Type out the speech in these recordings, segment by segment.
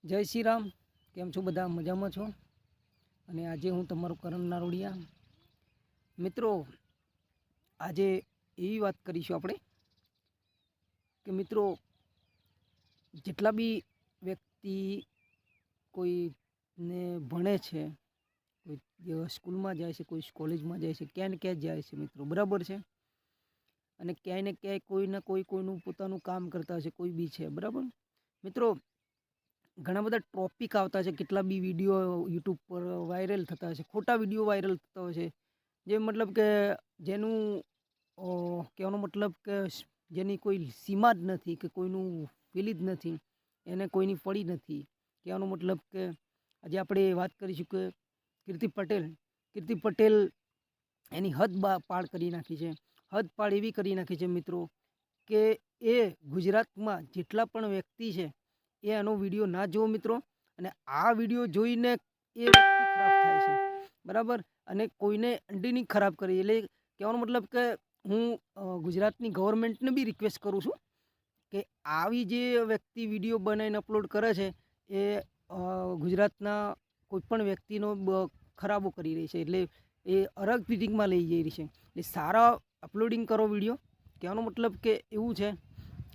જય શ્રી રામ। કેમ છો બધા? મજામાં છો? અને આજે હું તમારો કરણ નારોડિયા। મિત્રો, આજે એવી વાત કરીશું આપણે કે મિત્રો, જેટલા બી વ્યક્તિ કોઈને ભણે છે, કોઈ સ્કૂલમાં જાય છે, કોઈ કોલેજમાં જાય છે, ક્યાં ને ક્યાં જાય છે મિત્રો, બરાબર છે। અને ક્યાંય ને ક્યાંય કોઈ ને કોઈ કોઈનું પોતાનું કામ કરતા હશે, કોઈ બી છે, બરાબર મિત્રો। ઘણા બધા ટોપિક આવતા છે, કેટલા બી વિડીયો યુટ્યુબ પર વાયરલ થતા હશે, ખોટા વિડીયો વાયરલ થતા હોય છે, જે મતલબ કે જેનું કહેવાનો મતલબ કે જેની કોઈ સીમા જ નથી, કે કોઈનું પેલી જ નથી, એને કોઈની પડી નથી। કહેવાનો મતલબ કે આજે આપણે વાત કરીશું કે કીર્તિ પટેલ એની હદ પાર કરી નાખી છે। હદ પાર એવી કરી નાખી છે મિત્રો કે એ ગુજરાતમાં જેટલા પણ વ્યક્તિ છે એ આનો વિડીયો ના જુઓ મિત્રો। અને આ વિડીયો જોઈને એ વ્યક્તિ ખરાબ થાય છે, બરાબર। અને કોઈને અંડીની ખરાબ કરી, એટલે કહેવાનો મતલબ કે હું ગુજરાતની ગવર્મેન્ટને બી રિક્વેસ્ટ કરું છું કે આવી જે વ્યક્તિ વિડીયો બનાવીને અપલોડ કરે છે એ ગુજરાતના કોઈપણ વ્યક્તિનો ખરાબો કરી રહી છે, એટલે એ અરગ ફિટિંગમાં લઈ જઈ રહી છે। એટલે સારા અપલોડિંગ કરો વિડીયો। કહેવાનો મતલબ કે એવું છે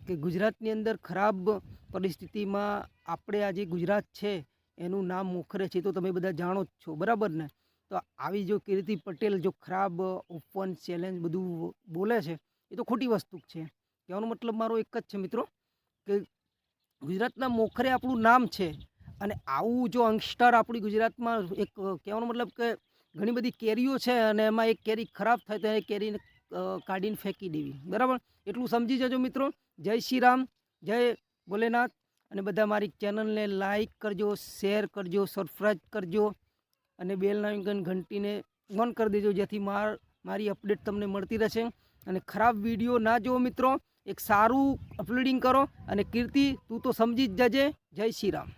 કે ગુજરાતની અંદર ખરાબ પરિસ્થિતિમાં આપણે આજે ગુજરાત છે એનું નામ મોખરે છે, તો તમે બધા જાણો જ છો, બરાબર ને। તો આવી જો કીર્તિ પટેલ જો ખરાબ ઓપન ચેલેન્જ બધું બોલે છે, એ તો ખોટી વસ્તુ છે। કહેવાનો મતલબ મારો એક જ છે મિત્રો કે ગુજરાતના મોખરે આપણું નામ છે, અને આવું જો યંગસ્ટર આપણી ગુજરાતમાં એક કહેવાનો મતલબ કે ઘણી બધી કેરીઓ છે અને એમાં એક કેરી ખરાબ થાય તો એ કેરીને કાઢીને ફેંકી દેવી, બરાબર। એટલું સમજી જજો મિત્રો। જય શ્રી રામ, જય ભોલેનાથ। અને બધા મારી ચેનલને લાઈક કરજો, શેર કરજો, સબસ્ક્રાઈબ કરજો, અને બેલ આઇકન ઘંટીને ઓન કરી દેજો, જેથી મારી અપડેટ તમને મળતી રહેશે। અને ખરાબ વિડીયો ના જુઓ મિત્રો, એક સારું અપલોડિંગ કરો। અને કીર્તિ, તું તો સમજી જ જજે। જય શ્રી રામ।